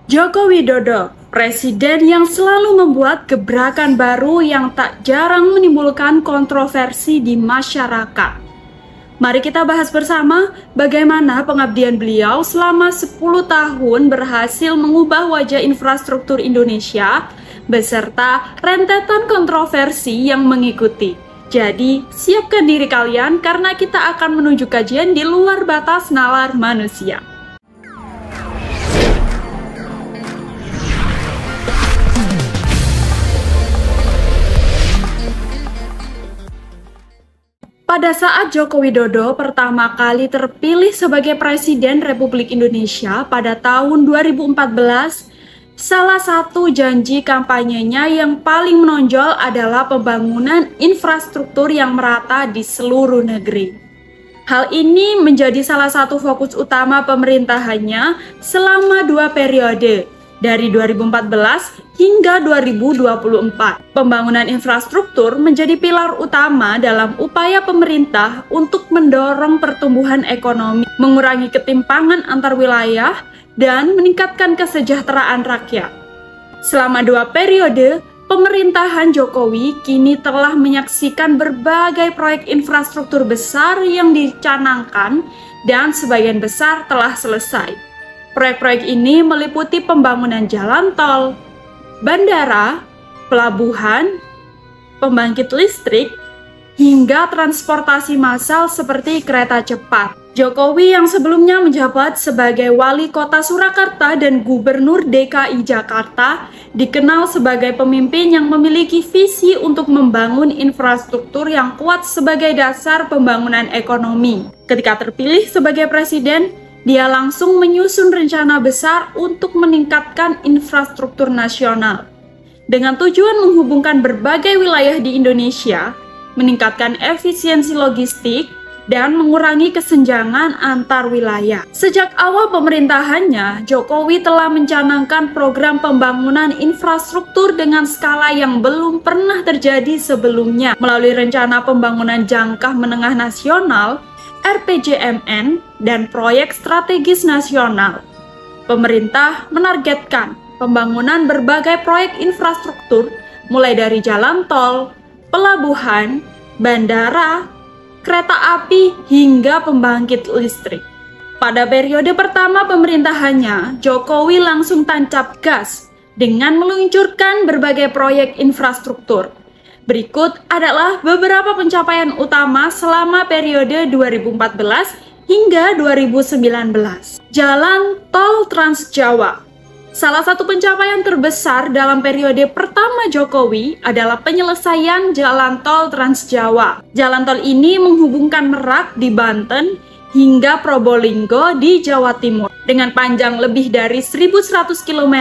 Joko Widodo, presiden yang selalu membuat gebrakan baru yang tak jarang menimbulkan kontroversi di masyarakat. Mari kita bahas bersama bagaimana pengabdian beliau selama 10 tahun berhasil mengubah wajah infrastruktur Indonesia beserta rentetan kontroversi yang mengikuti. Jadi, siapkan diri kalian karena kita akan menuju kajian di luar batas nalar manusia. Pada saat Joko Widodo pertama kali terpilih sebagai Presiden Republik Indonesia pada tahun 2014, salah satu janji kampanyenya yang paling menonjol adalah pembangunan infrastruktur yang merata di seluruh negeri. Hal ini menjadi salah satu fokus utama pemerintahannya selama 2 periode, dari 2014 hingga 2024. Pembangunan infrastruktur menjadi pilar utama dalam upaya pemerintah untuk mendorong pertumbuhan ekonomi, mengurangi ketimpangan antar wilayah, dan meningkatkan kesejahteraan rakyat. Selama 2 periode, pemerintahan Jokowi kini telah menyaksikan berbagai proyek infrastruktur besar yang dicanangkan dan sebagian besar telah selesai. Proyek-proyek ini meliputi pembangunan jalan tol, bandara, pelabuhan, pembangkit listrik, hingga transportasi massal seperti kereta cepat. Jokowi yang sebelumnya menjabat sebagai Wali Kota Surakarta dan Gubernur DKI Jakarta dikenal sebagai pemimpin yang memiliki visi untuk membangun infrastruktur yang kuat sebagai dasar pembangunan ekonomi. Ketika terpilih sebagai presiden, dia langsung menyusun rencana besar untuk meningkatkan infrastruktur nasional dengan tujuan menghubungkan berbagai wilayah di Indonesia, meningkatkan efisiensi logistik, dan mengurangi kesenjangan antar wilayah. Sejak awal pemerintahannya, Jokowi telah mencanangkan program pembangunan infrastruktur dengan skala yang belum pernah terjadi sebelumnya melalui Rencana Pembangunan Jangka Menengah Nasional (RPJMN) dan Proyek Strategis Nasional. Pemerintah menargetkan pembangunan berbagai proyek infrastruktur mulai dari jalan tol, pelabuhan, bandara, kereta api, hingga pembangkit listrik. Pada periode pertama pemerintahannya, Jokowi langsung tancap gas dengan meluncurkan berbagai proyek infrastruktur. Berikut adalah beberapa pencapaian utama selama periode 2014 hingga 2019. Jalan Tol Trans Jawa. Salah satu pencapaian terbesar dalam periode pertama Jokowi adalah penyelesaian Jalan Tol Trans Jawa. Jalan tol ini menghubungkan Merak di Banten hingga Probolinggo di Jawa Timur. Dengan panjang lebih dari 1.100 km,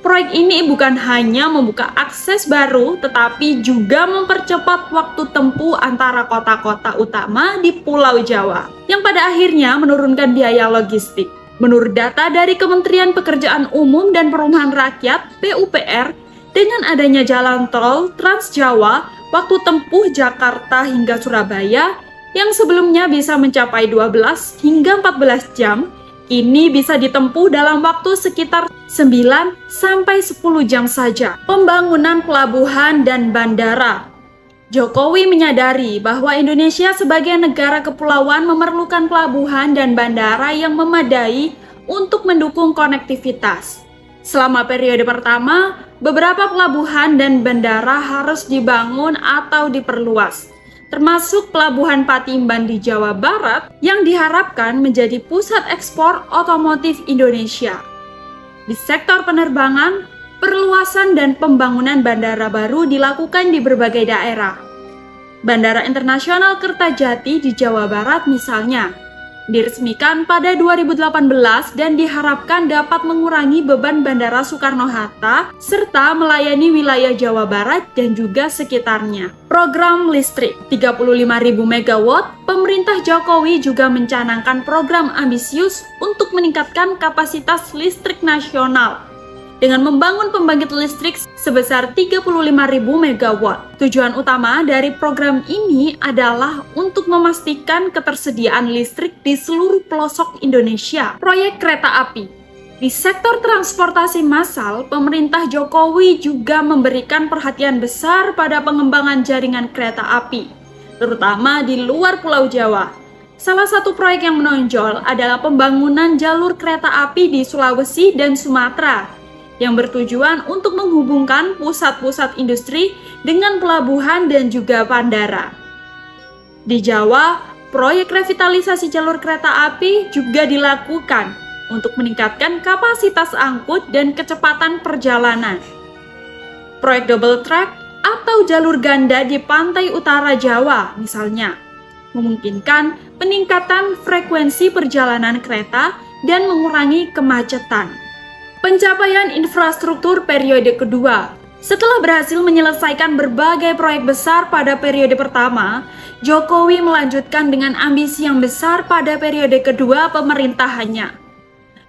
proyek ini bukan hanya membuka akses baru, tetapi juga mempercepat waktu tempuh antara kota-kota utama di Pulau Jawa, yang pada akhirnya menurunkan biaya logistik. Menurut data dari Kementerian Pekerjaan Umum dan Perumahan Rakyat (PUPR), dengan adanya jalan tol Trans Jawa, waktu tempuh Jakarta hingga Surabaya yang sebelumnya bisa mencapai 12 hingga 14 jam, ini bisa ditempuh dalam waktu sekitar 9 sampai 10 jam saja. Pembangunan pelabuhan dan bandara. Jokowi menyadari bahwa Indonesia sebagai negara kepulauan memerlukan pelabuhan dan bandara yang memadai untuk mendukung konektivitas. Selama periode pertama, beberapa pelabuhan dan bandara harus dibangun atau diperluas, termasuk Pelabuhan Patimban di Jawa Barat yang diharapkan menjadi pusat ekspor otomotif Indonesia. Di sektor penerbangan, perluasan dan pembangunan bandara baru dilakukan di berbagai daerah. Bandara Internasional Kertajati di Jawa Barat misalnya, diresmikan pada 2018 dan diharapkan dapat mengurangi beban Bandara Soekarno-Hatta serta melayani wilayah Jawa Barat dan juga sekitarnya. Program listrik 35.000 MW, pemerintah Jokowi juga mencanangkan program ambisius untuk meningkatkan kapasitas listrik nasional dengan membangun pembangkit listrik sebesar 35.000 MW. Tujuan utama dari program ini adalah untuk memastikan ketersediaan listrik di seluruh pelosok Indonesia. Proyek kereta api. Di sektor transportasi massal, pemerintah Jokowi juga memberikan perhatian besar pada pengembangan jaringan kereta api, terutama di luar Pulau Jawa. Salah satu proyek yang menonjol adalah pembangunan jalur kereta api di Sulawesi dan Sumatera, yang bertujuan untuk menghubungkan pusat-pusat industri dengan pelabuhan dan juga bandara. Di Jawa, proyek revitalisasi jalur kereta api juga dilakukan untuk meningkatkan kapasitas angkut dan kecepatan perjalanan. Proyek double track atau jalur ganda di pantai utara Jawa misalnya, memungkinkan peningkatan frekuensi perjalanan kereta dan mengurangi kemacetan. Pencapaian infrastruktur periode kedua. Setelah berhasil menyelesaikan berbagai proyek besar pada periode pertama, Jokowi melanjutkan dengan ambisi yang besar pada periode kedua pemerintahannya.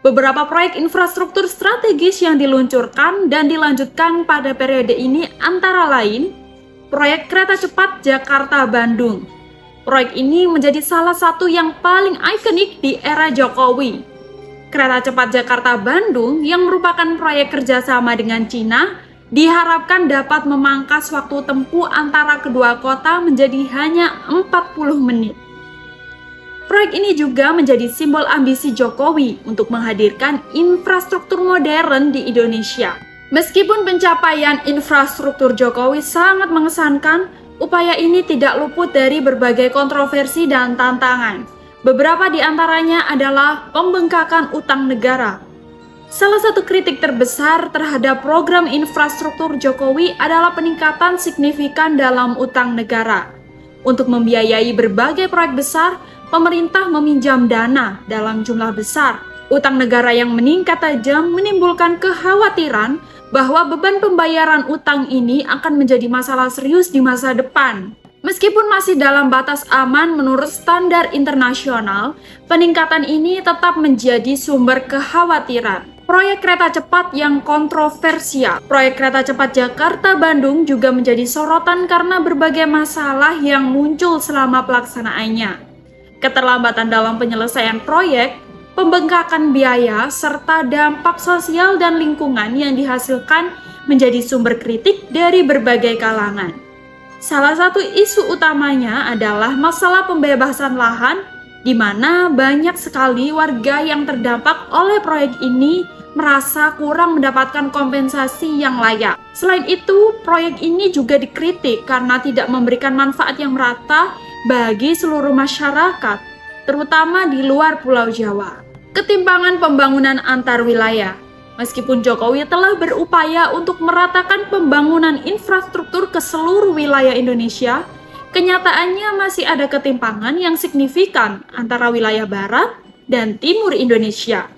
Beberapa proyek infrastruktur strategis yang diluncurkan dan dilanjutkan pada periode ini antara lain proyek kereta cepat Jakarta-Bandung. Proyek ini menjadi salah satu yang paling ikonik di era Jokowi. Kereta cepat Jakarta-Bandung yang merupakan proyek kerjasama dengan Cina diharapkan dapat memangkas waktu tempuh antara kedua kota menjadi hanya 40 menit. Proyek ini juga menjadi simbol ambisi Jokowi untuk menghadirkan infrastruktur modern di Indonesia. Meskipun pencapaian infrastruktur Jokowi sangat mengesankan, upaya ini tidak luput dari berbagai kontroversi dan tantangan. Beberapa di antaranya adalah pembengkakan utang negara. Salah satu kritik terbesar terhadap program infrastruktur Jokowi adalah peningkatan signifikan dalam utang negara. Untuk membiayai berbagai proyek besar, pemerintah meminjam dana dalam jumlah besar. Utang negara yang meningkat tajam menimbulkan kekhawatiran bahwa beban pembayaran utang ini akan menjadi masalah serius di masa depan. Meskipun masih dalam batas aman menurut standar internasional, peningkatan ini tetap menjadi sumber kekhawatiran. Proyek kereta cepat yang kontroversial. Proyek kereta cepat Jakarta-Bandung juga menjadi sorotan karena berbagai masalah yang muncul selama pelaksanaannya. Keterlambatan dalam penyelesaian proyek, pembengkakan biaya, serta dampak sosial dan lingkungan yang dihasilkan menjadi sumber kritik dari berbagai kalangan. Salah satu isu utamanya adalah masalah pembebasan lahan, di mana banyak sekali warga yang terdampak oleh proyek ini merasa kurang mendapatkan kompensasi yang layak. Selain itu, proyek ini juga dikritik karena tidak memberikan manfaat yang merata bagi seluruh masyarakat, terutama di luar Pulau Jawa. Ketimpangan pembangunan antar wilayah. Meskipun Jokowi telah berupaya untuk meratakan pembangunan infrastruktur ke seluruh wilayah Indonesia, kenyataannya masih ada ketimpangan yang signifikan antara wilayah barat dan timur Indonesia.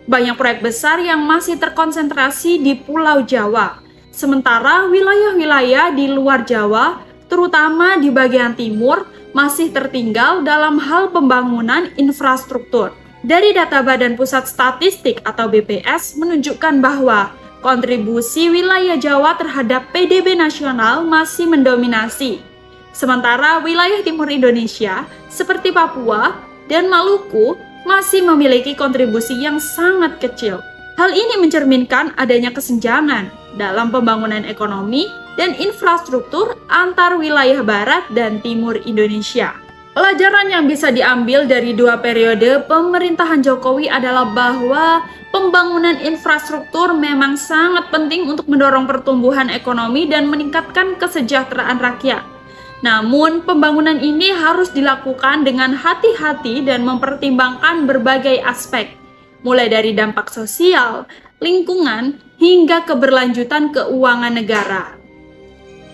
Banyak proyek besar yang masih terkonsentrasi di Pulau Jawa, sementara wilayah-wilayah di luar Jawa, terutama di bagian timur, masih tertinggal dalam hal pembangunan infrastruktur. Dari data Badan Pusat Statistik atau BPS menunjukkan bahwa kontribusi wilayah Jawa terhadap PDB nasional masih mendominasi. Sementara wilayah timur Indonesia seperti Papua dan Maluku masih memiliki kontribusi yang sangat kecil. Hal ini mencerminkan adanya kesenjangan dalam pembangunan ekonomi dan infrastruktur antar wilayah barat dan timur Indonesia. Pelajaran yang bisa diambil dari dua periode pemerintahan Jokowi adalah bahwa pembangunan infrastruktur memang sangat penting untuk mendorong pertumbuhan ekonomi dan meningkatkan kesejahteraan rakyat. Namun, pembangunan ini harus dilakukan dengan hati-hati dan mempertimbangkan berbagai aspek, mulai dari dampak sosial, lingkungan, hingga keberlanjutan keuangan negara.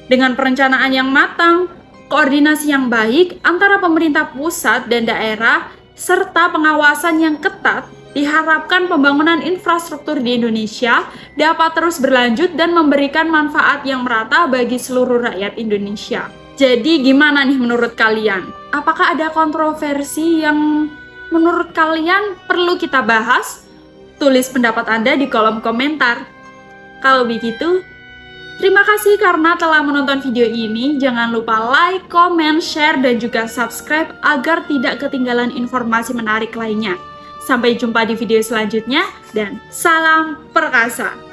Dengan perencanaan yang matang, koordinasi yang baik antara pemerintah pusat dan daerah, serta pengawasan yang ketat, diharapkan pembangunan infrastruktur di Indonesia dapat terus berlanjut dan memberikan manfaat yang merata bagi seluruh rakyat Indonesia. Jadi gimana nih menurut kalian? Apakah ada kontroversi yang menurut kalian perlu kita bahas? Tulis pendapat Anda di kolom komentar. Kalau begitu, terima kasih karena telah menonton video ini. Jangan lupa like, comment, share, dan juga subscribe agar tidak ketinggalan informasi menarik lainnya. Sampai jumpa di video selanjutnya dan salam perkasa.